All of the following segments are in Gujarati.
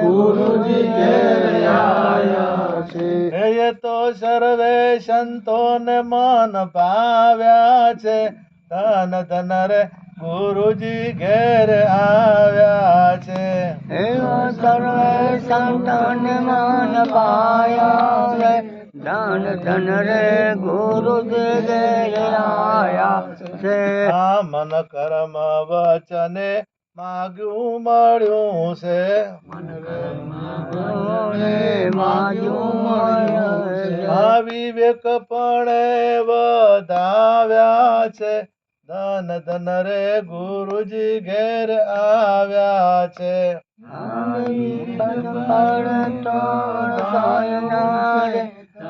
ગુરુજી ઘેર આવ્યા છે. એ તો સર્વે સંતોને મન પાવ્યા છે. ધન ધન રે ગુરુજી ઘેર આવ્યા છે. સર્વે સંતોને મન પાયા છે. ધન ધન રે ગુરુજી ઘેર આવ્યા છે. આ મન કર્મ વચને માગ્યું મળ્યું છે. આ વિવેક પણ વધાવ્યા છે. ધન ધન રે ગુરુજી ઘેર આવ્યા છે.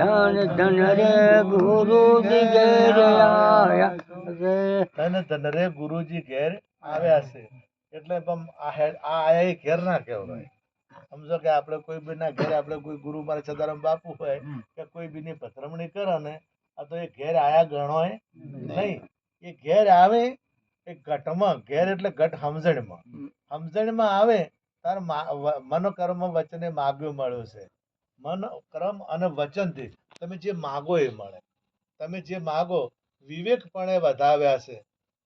ધન ધન રે ગુરુજી ઘેર આવ્યા છે. ધન ધન રે ગુરુજી ઘેર આવ્યા છે. એટલે પણ આ ઘેર ના કહેવાય. સમજો કે આપણે કોઈ બી ના ઘેર આપણે કોઈ ગુરુ મારે સદારામ બાપુ હોય કે કોઈ બી ની પધરામણી કરે ને આ તો એ ઘેર આયા ગણોય નહીં. એ ઘેર આવે એ ઘટમાં ઘેર એટલે ઘટ સમજણમાં આવે તાર મન કર્મ વચને માગ્યું મળ્યું છે. મન કર્મ અને વચનથી તમે જે માગો એ મળે. તમે જે માગો વિવેકપણે વધાવ્યા છે.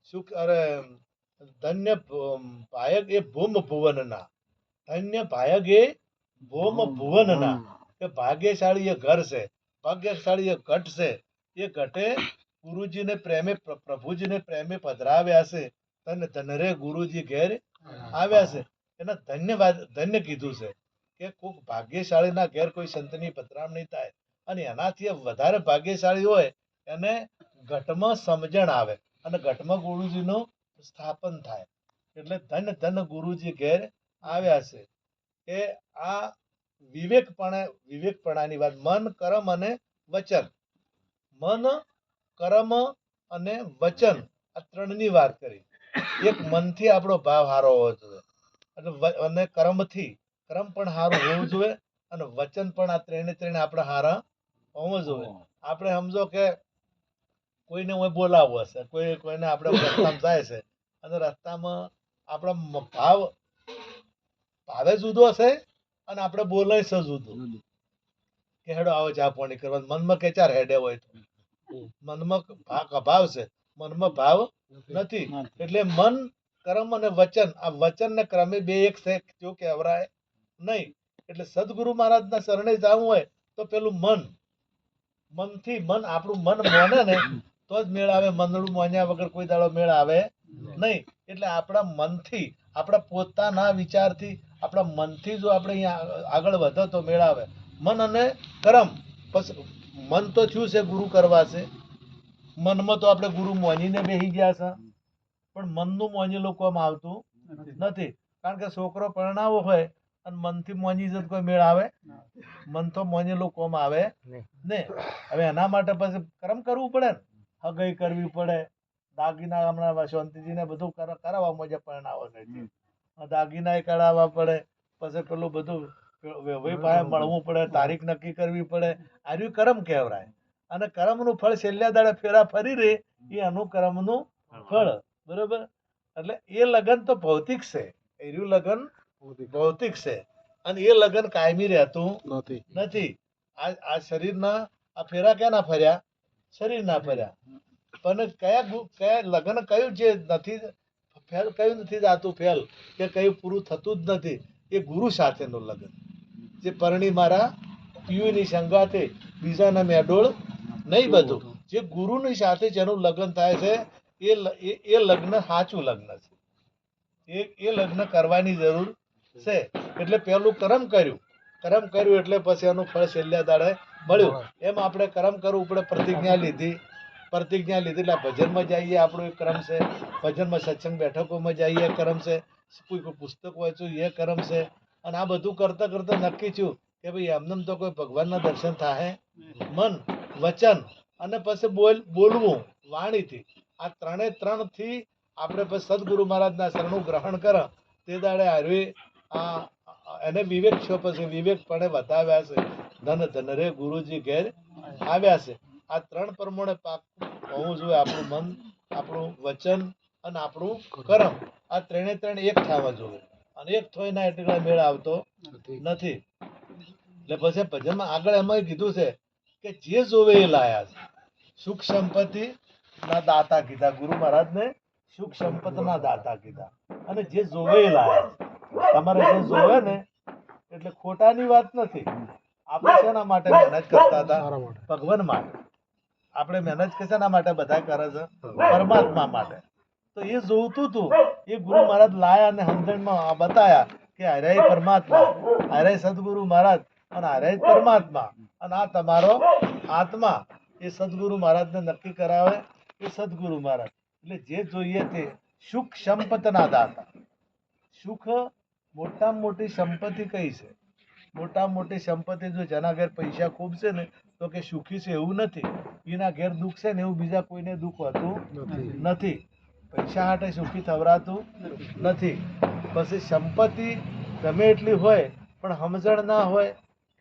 સુખ અરે ધન્ય ભાયક એ ભૂમ ભુવનના. ધન્ય ભાયક એ ભૂમ ભુવનના. કે ભાગ્યશાળી એ ઘર છે, ભાગ્યશાળી એ ઘટ છે. એ ઘટે ગુરુજીને પ્રેમે પ્રભુજીને પ્રેમે પધરાવ્યા છે. ધન ધન રે ગુરુજી ઘેર આવ્યા છે. એના ધન્યવાદ ધન્ય કીધું છે કે કોઈક ભાગ્યશાળીના ઘેર કોઈ સંતની પધરામણી થાય અને એનાથી વધારે ભાગ્યશાળી હોય એને ઘટમાં સમજણ આવે અને ઘટમાં ગુરુજીનું સ્થાપન થાય. એટલે ધન ધન ગુરુજી ઘેર આવ્યા છે. એ આ વિવેકપણાની વાત. મન કર્મ અને વચન. મન કર્મ અને વચન આ ત્રણની વાત કરી. એક મનથી આપણો ભાવ સારો હોવો જોઈએ અને કર્મથી કર્મ પણ સારું હોવું જોઈએ અને વચન પણ આ ત્રણે આપણે સારા હોવું જોઈએ. આપણે સમજો કે કોઈને હું બોલાવવું હશે, કોઈને આપણે રસ્તામાં જાય છે અને રસ્તામાં આપણા ભાવે જુદો હશે અને આપણે બોલાય છે જુદું કે હેડો આવો ચા પાણી કરવા. મનમાં કે ચાર હેડે હોય તો મનમાં ભાવ છે, મનમાં ભાવ નથી. એટલે મન કર્મ અને વચન આ વચન ને ક્રમે બે એક છે જો કહેવરાય નહીં. એટલે સદગુરુ મહારાજના શરણે જવું હોય તો પેલું મનથી મન આપણું મન મોને ને તો જ મેળ આવે. મનડું મોન્યા વગર કોઈ દાડો મેળ આવે નહીં. એટલે આપણા મનથી આપણા પોતાના વિચારથી આપણા મનથી જો આપણે અહીંયા આગળ વધો તો મેળ આવે. મન અને કર્મ. પછી મન તો થયું છે ગુરુ કરવા છે. મનમાં તો આપણે ગુરુ મોનીને બેસી ગયા છે પણ મનનું મોની લોકોમાં આવતું નથી. કારણ કે છોકરો પરણાવો હોય અને મનથી મોની જત કોઈ મેળ આવે? મન તો મોની લોકોમાં આવે ને. હવે એના માટે પછી કર્મ કરવું પડે ને. હગઈ કરવી પડે, દાગીના હમણાં શાંતિજીને બધું કરાવવા મજા પરણાવો છે. દાગીના કરાવવા પડે, પછી પેલું બધું મળવું પડે, તારીખ નક્કી કરવી પડે. આર્યું કર્મ કહેવાય. અને કર્મનું ફળ છેલ્લા દાડે ફેરા ફરી રે એ એનું કર્મનું ફળ. બરોબર. એટલે એ લગન તો ભૌતિક છે. એર્યું લગન ભૌતિક છે અને એ લગન કાયમી રહેતું નથી. આ શરીરના આ ફેરા ક્યાં ના ફર્યા? શરીર ના ફર્યા. પણ કયા લગ્ન કયું જે નથી કયું નથી જાતું ફેલ કે કયું પૂરું થતું જ નથી એ ગુરુ સાથેનું લગ્ન. જે પરણી મારા પિયુની સંગાથે બીજાના મેડોળ નહીં બધું. જે ગુરુની સાથે જેનું લગ્ન થાય છે એ લગ્ન સાચું લગ્ન છે. એ લગ્ન કરવાની જરૂર છે. એટલે પેલું કર્મ કર્યું એટલે પછી એનું ફળ છેલ્લા દાડે મળ્યું. એમ આપણે કર્મ કરવું પડે. પ્રતિજ્ઞા લીધી એટલે ભજનમાં જઈએ આપણો એક કર્મ છે. ભજનમાં સત્સંગ બેઠકોમાં જઈએ કર્મ છે. કોઈ પુસ્તક વાંચું એ કર્મ છે. અને આ બધું કરતા કરતા નક્કી થયું કે ભાઈ એમને તો કોઈ ભગવાનના દર્શન થાય. મન વચન અને પછી બોલવું વાણીથી. આ ત્રણ થી આપણે પછી સદગુરુ મહારાજના શરણું ગ્રહણ કરે તે દાડે હારવી એને વિવેક છો પછી વિવેકપણે વધાવ્યા છે. ધન ધન રે ગુરુજી ઘેર આવ્યા છે. આ ત્રણ પ્રમાણે હોવું જોઈએ. આપણું મન, આપણું વચન અને આપણું કર્મ આ ત્રણે એક થવા જોઈએ. અને એક થોય ના એટલા મેળ આવતો નથી. એટલે પછી ભજનમાં આગળ એમાં કીધું છે કે જે જોવે એ લાયા છે. સુખ સંપત્તિ ના દાતા કીધા ગુરુ મહારાજ ને, સુખ સંપત્તિ ના દાતા કીધા, અને જે જોવે એ લાયા છે. તમારે જે જોવે ને એટલે ખોટાની વાત નથી. આપણે શેના માટે મહેનત કરતા હતા? ભગવાન માટે. આપણે મહેનત શેના માટે બધા કરે છે? પરમાત્મા માટે. તો એ જોવતું હતું એ ગુરુ મહારાજ લાયા અને સમજણમાં બતાયા કે હારે પરમાત્મા, હારે સદગુરુ મહારાજ અને હારે પરમાત્મા, અને આ તમારો આત્મા. એ સદગુરુ મહારાજને નક્કી કરાવે એ સદગુરુ મહારાજ. એટલે જે જોઈએ તે સુખ સંપતના દાતા. સુખ મોટામાં મોટી સંપત્તિ કઈ છે? મોટામાં મોટી સંપત્તિ જો જેના ઘેર પૈસા ખૂબ છે ને તો કે સુખી છે એવું નથી. એના ઘેર દુઃખ છે ને એવું બીજા કોઈને દુઃખ હોતું નથી. પૈસા હાટે સુખી થવરાતું નથી. પછી સંપત્તિ ગમે એટલી હોય પણ સમજણ ના હોય,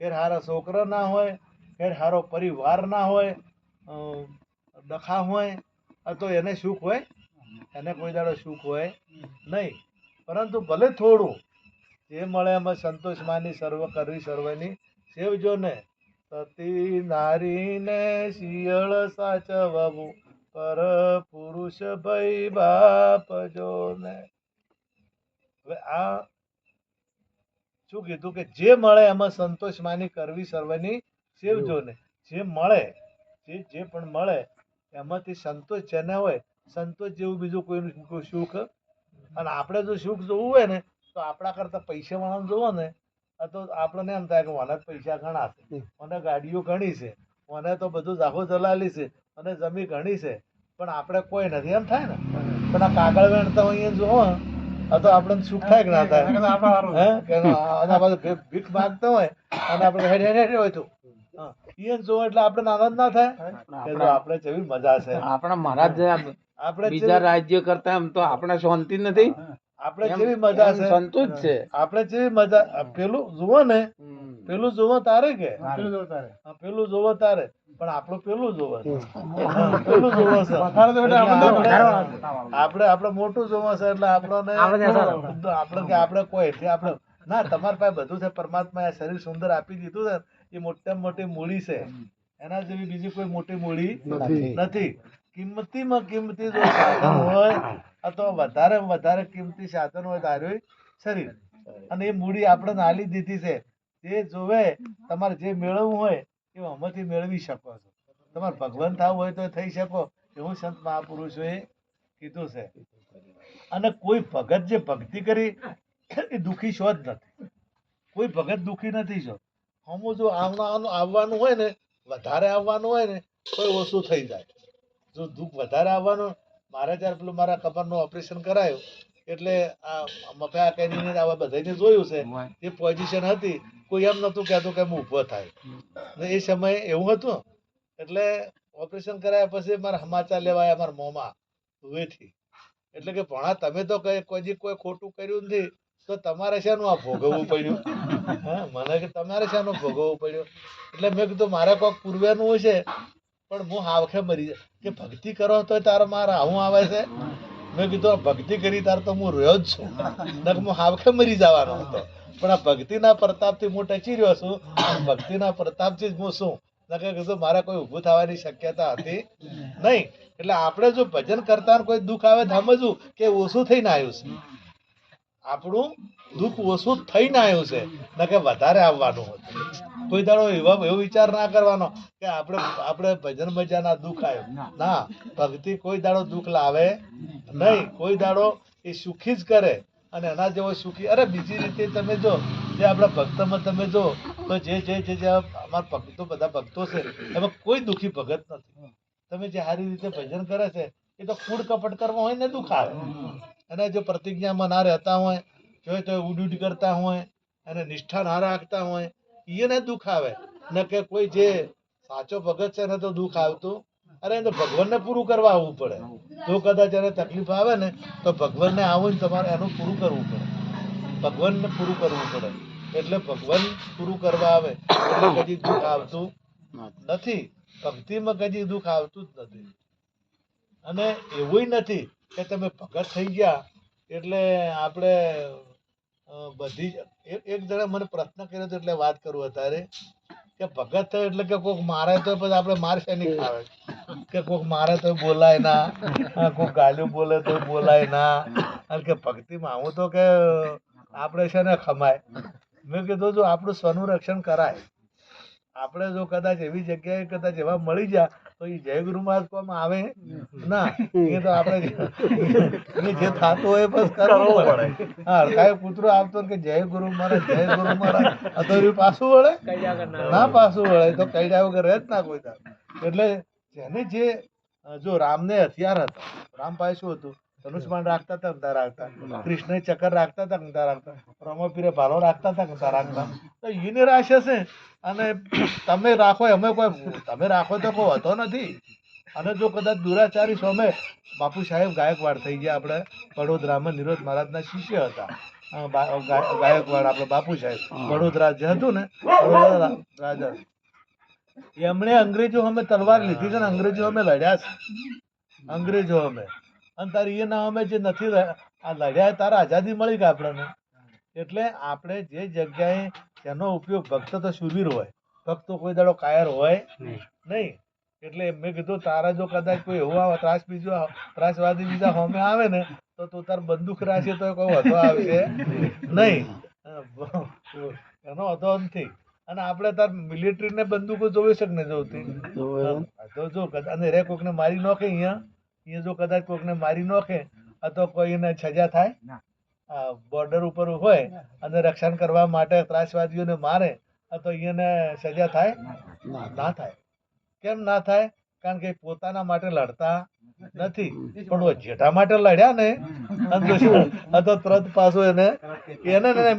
ઘેર હારા છોકરા ના હોય, ઘેર હારો પરિવાર ના હોય, ડખા હોય, તો એને સુખ હોય? એને કોઈ દાડો સુખ હોય નહીં. પરંતુ ભલે થોડું જે મળે એમાં સંતોષ માની સર્વ કરવી સર્વની સેવજો ને. સતી નારીને શિયળ સાચવવું પર પુરુષ ભાઈ બાપ જો ને. હવે આ શું કીધું કે જે મળે એમાં સંતોષ માની કરવી સર્વની સેવજો ને. જે મળે જે પણ મળે એમાંથી સંતોષ જેને હોય, સંતોષ જેવું બીજું કોઈ સુખ. અને આપણે જો સુખ જોવું હોય ને તો આપણા કરતા પૈસા વાળાને જોવો ને તો આપણને એમ થાય કે મને પૈસા ઘણા છે, મને ગાડીઓ ઘણી છે, મને તો બધું જાહો જલાલી છે, અને જમી ઘણી છે, પણ આપણે કોઈ નથી એમ થાય ને. પણ આ કાગળ વેણતા હોય એ જોવો તો આપણને સુખ થાય કે ના થાય? ભીખ માગતા હોય અને આપણે હેડ હેડ હેડ હોય તો એ જોવો એટલે આપણે આનંદ ના થાય કે આપણે જેવી મજા છે. આપણા મહારાજ આપણે બીજા રાજ્ય કરતા એમ તો આપણે શાંતિ નથી. આપણે જેવી મજા છે, સંતોષ છે. આપણે જેવી મજા પેલું જુઓ ને, પેલું જોવો તારે કે પેલું જોવો તારે, પણ આપણું પેલું જોવો છે. પેલું જોવો છે આપણે મોટું જોવો છે એટલે આપણને આપણે કે આપણે કોઈ આપણે ના. તમારી પાસે બધું છે. પરમાત્મા શરીર સુંદર આપી દીધું છે, એ મોટામાં મોટી મૂડી છે. એના જેવી બીજી કોઈ મોટી મૂડી નથી. કિંમતીમાં કિંમતી જો સાધન હોય તો વધારે કિંમતી સાધન હોય તારું શરીર, અને એ મૂડી આપણે નાલી દીધી છે. જે જોવે તમારે જે મેળવવું હોય એ આમાંથી મેળવી શકો છો. તમારે ભગવાન થવું હોય તો થઈ શકો એવું સંત મહાપુરુષોએ કીધું છે. અને કોઈ ભગત જે ભક્તિ કરી એ દુઃખી છો જ નથી. કોઈ ભગત દુઃખી નથી છો. હમું જો આવવાનું હોય ને, વધારે આવવાનું હોય ને તો ઓછું થઈ જાય. જો દુઃખ વધારે આવવાનું, મારે ત્યારે પેલું મારા કમરનું ઓપરેશન કરાયું એટલે આ મફા કરીને આવા બધાને જોયું છે એ પોઝિશન હતી. કોઈ એમ નતું કહેતું કે હું ઊભો થાય. એ સમયે એવું હતું. એટલે ઓપરેશન કરાયા પછી મારા સમાચાર લેવાયા મારા મોંમાં હુએથી. એટલે કે ભણા તમે તો કોઈ ખોટું કર્યું નથી તો તમારે શાનું આ ભોગવવું પડ્યું? હા, મને કે તમારે શાનું ભોગવવું પડ્યું? એટલે મેં કીધું મારે કોઈક પૂર્વેનું છે પણ હું હાવખે મરી જાય કે ભક્તિ કરો તો તારે મારે આવું આવે છે. મેં કીધું ભક્તિ કરી તાર તો હું રહ્યો જ છું, નક હું હાવખે મરી જવાનો હતો. પણ આ ભક્તિના પ્રતાપથી હું ટચી રહ્યો છું. ભક્તિના પ્રતાપથી જ હું શું નકે કીધું મારે કોઈ ઊભું થવાની શક્યતા હતી નહીં. એટલે આપણે જો ભજન કરતા કોઈ દુઃખ આવે તો સમજવું કે ઓછું થઈને આવ્યું છે. આપણું દુઃખ ઓછું થઈને આવ્યું છે, ન કે વધારે આવવાનું હતું. કોઈ દાડો એવો વિચાર ના કરવાનો કે આપણે ભજન મજાના દુઃખ આવ્યું. ના, ભક્તિ કોઈ દાડો દુઃખ લાવે નહીં. કોઈ દાડો એ સુખી જ કરે. અને એના જેવો સુખી અરે બીજી રીતે તમે જો જે આપણા ભક્તમાં તમે જો તો જે અમારા ભક્તો બધા ભક્તો છે એમાં કોઈ દુઃખી ભગત નથી. તમે જે સારી રીતે ભજન કરે છે એ તો કૂડ કપટ કરવા હોય ને દુઃખ આવે. અને જો પ્રતિજ્ઞામાં ના રહેતા હોય, જો તો ઉડી કરતા હોય અને નિષ્ઠા ના રાખતા હોય એને દુઃખ આવે. ન કે કોઈ જે સાચો ભગત છે એને તો દુઃખ આવતું અરે તો ભગવાનને પૂરું કરવા આવવું પડે. જો કદાચ એને તકલીફ આવે ને તો ભગવાનને આવું ને તમારે એનું પૂરું કરવું પડે. ભગવાનને પૂરું કરવું પડે. એટલે ભગવાન પૂરું કરવા આવે એટલે કદી દુઃખ આવતું નથી. ભક્તિમાં કદી દુઃખ આવતું જ નથી. અને એવું નથી કે તમે ભગત થઈ ગયા એટલે આપણે બધી જ એક જણા મને પ્રશ્ન કર્યો હતો એટલે વાત કરું અત્યારે કે ભગત થયો એટલે કે કોઈક મારે તો પછી આપણે મારશે નહીં ખાવે કે કોઈક મારે તો બોલાય ના કોઈક ગાલ્યું બોલે તો બોલાય ના અને કે ભક્તિમાં આવું તો કે આપણે છે ને ખમાય. મેં કીધું જો આપણું સ્વનું રક્ષણ કરાય. આપણે જો કદાચ એવી જગ્યાએ કદાચ એવા મળી ગયા તો એ જય ગુરુ મહારાજ કોમ આવે ના. એ તો આપણે જે થતું હોય બસ કરવું પડે. હા કાંઈ કૂતરો આવતો ને કે જય ગુરુ મહારાજ જય ગુરુ મહારાજ આ તો એનું પાછું વળે ના પાછું વળે તો કઈ જાય વગર રહે જ ના કોઈ દાડો. એટલે જેને જે જો રામને હથિયાર હતા, રામ પાસે શું હતું? ધનુષ્માન રાખતા હતા નતા રાખતા, કૃષ્ણ ચક્કર રાખતા હતા નતા રાખતા, રમોપીરે ભાલો રાખતા હતા નતા રાખતા. તો એને રાશે છે અને તમે રાખો અમે કોઈ તમે રાખો તો કોઈ હતો નથી. અને જો કદાચ દુરાચારી સામે બાપુ સાહેબ ગાયકવાડ થઈ ગયા, આપણે વડોદરામાં નિરોધ મહારાજના શિષ્ય હતા. ગાયકવાડ આપણે બાપુ સાહેબ વડોદરા જે હતું ને વડોદરા રાજા, એમણે અંગ્રેજો અમે તલવાર લીધી છે ને અંગ્રેજો અમે લડ્યા છે. અંગ્રેજો અમે અને તારી એ ના અમે જે નથી આ લડ્યા તારા આઝાદી મળી ગઈ આપણને. એટલે આપણે જે જગ્યાએ એનો ઉપયોગ ભક્ત તો શૂરવીર હોય, ભક્તો કોઈ દાડો કાયર હોય નહીં. એટલે મેં કીધું તારા જો કદાચ કોઈ એવું આવે ત્રાસવાદી બીજા હોમે આવે ને તો તું તાર બંદૂક રાખશે તો કોઈ વધો આવશે નહીં. એનો હતો નથી. અને આપણે તાર મિલિટરી ને બંદૂકો જોવી છે કે નહીં જોતી? તો જો અને રે કોકને મારી નાખે અહીંયા જો કદાચ કોકને મારી નાખે તો કોઈને સજા થાય? બોર્ડર ઉપર હોય અને રક્ષણ કરવા માટે ત્રાસવાદીઓને મારે તો એને સજા થાય? ના થાય. કેમ ના થાય? કારણ કે પોતાના માટે લડતા નથી, પણ જેઠા માટે લડ્યા ને તો તરત પાછો એને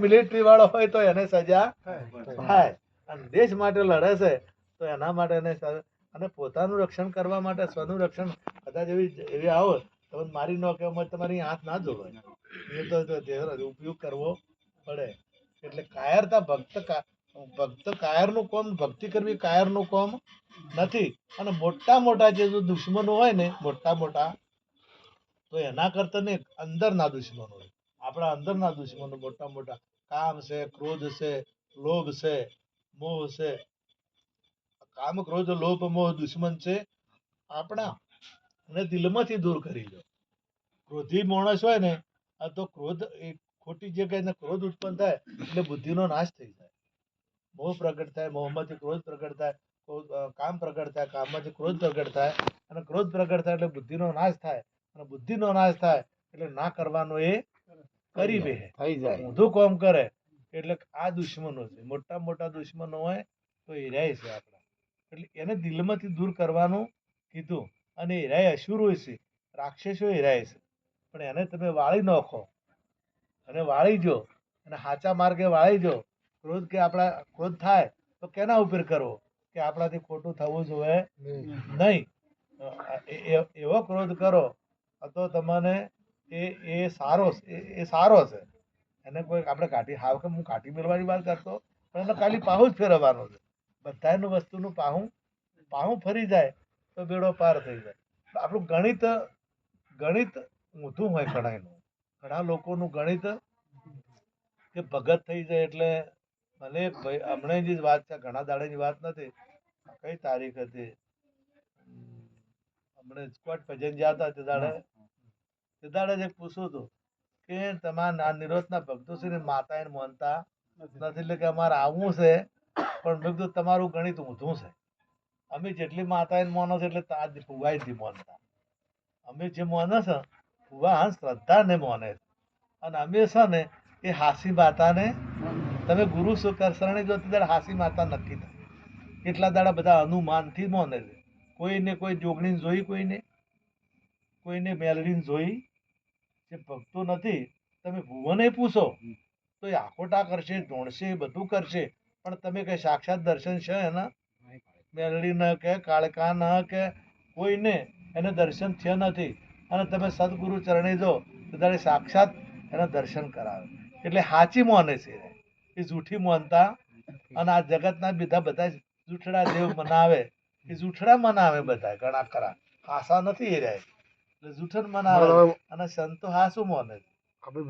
મિલિટરી વાળો હોય તો એને સજા થાય. અને દેશ માટે લડે છે તો એના માટે એને અને પોતાનું રક્ષણ કરવા માટે સ્વનું રક્ષણ કદાચ એવી આવો તો મારી ન કહેવામાં તમારી હાથ ના જોવાય. એ તો ઉપયોગ કરવો પડે. એટલે કાયરતા ભક્ત કાયરનું કોમ, ભક્તિ કરવી કાયરનું કોમ નથી. અને મોટા મોટા જે દુશ્મનો હોય ને મોટા તો એના કરતા ને અંદરના દુશ્મનો હોય. આપણા અંદરના દુશ્મનો મોટા કામ છે, ક્રોધ છે, લોભ છે, મોહ છે. કામ ક્રોધ લોભ મોહ દુશ્મન છે આપણા, અને દિલમાંથી દૂર કરી દો. ક્રોધી માણસ હોય ને તો ક્રોધ એ ખોટી જગ્યાએ ક્રોધ ઉત્પન્ન થાય એટલે બુદ્ધિનો નાશ થઈ જાય. મોહ પ્રગટ થાય, મોહમાંથી ક્રોધ પ્રગટ થાય, કામ પ્રગટ થાય, કામમાંથી ક્રોધ પ્રગટ થાય, અને ક્રોધ પ્રગટ થાય એટલે બુદ્ધિનો નાશ થાય, અને બુદ્ધિનો નાશ થાય એટલે ના કરવાનો એ કરી બે થઈ જાય, ઊંધું કામ કરે. એટલે આ દુશ્મનો છે, મોટા દુશ્મનો હોય તો એ રહે છે આપણા. એટલે એને દિલમાંથી દૂર કરવાનું કીધું. અને એ રહે અસુરો છે, રાક્ષસો એ રહે છે, પણ એને તમે વાળી નાખો અને વાળી જો અને સાચા માર્ગે વાળી જો. ક્રોધ કે આપણા ક્રોધ થાય તો કેના ઉપર કરવો? કે આપણાથી ખોટું થવું જોઈએ નહીં. એવો ક્રોધ કરો તો તમને એ સારો છે. એને કોઈ આપણે કાઢી હાવ કે હું કાઢી મેળવાની વાત કરતો, પણ એને ખાલી પાહું જ ફેરવવાનું છે. બધાનું વસ્તુનું પાહું ફરી જાય તો બેડો પાર થઈ જાય. આપણું ગણિત ઊંધું હોય ઘણા લોકોનું ગણિત કે ભગત થઈ જાય એટલે ભલે હમણાં જ વાત છે, ઘણા દાડાની વાત નથી. કઈ તારીખ હતી? હમણાં સ્કોટ ભજન ગયા હતા તે દાડે જ પૂછ્યું હતું કે તમારા નિરોધના ભક્તો છે ને માતા એને માનતા નથી, એટલે કે અમારે આવવું છે પણ મેં કીધું તમારું ગણિત ઊંધું છે. અમે જેટલી માતા એને માનો છે એટલે તાજ ફુવાઈ નથી માનતા. અમે જે માને છે ફુવા શ્રદ્ધા ને માને છે, અને અમે છે ને એ હાસી માતાને તમે ગુરુ શરણે જો ત્યારે હાસી માતા નક્કી થાય. કેટલા દાડા બધા અનુમાનથી માને છે. કોઈને કોઈ જોગણી જોઈ, કોઈને મેલડીને જોઈ. જે ભક્તો નથી તમે ભુવને પૂછો તો એ આખોટા કરશે, ધોણશે, બધું કરશે, પણ તમે કઈ સાક્ષાત દર્શન છે એના? મેલડી ન કે કાળકા ન કે કોઈને એને દર્શન થયા નથી. અને તમે સદગુરુ ચરણે જો તો તારે સાક્ષાત એના દર્શન કરાવે. એટલે સાચી માને છે એ જૂઠી માનતા. અને આ જગતના બધા જૂઠડા દેવ મનાવે, એ જૂઠડા મનાવે બધા ઘણા ખરા, હાસા નથી એ રહ્યા. એટલે જૂઠન મનાવે અને સંતો હાસું માને. આપણે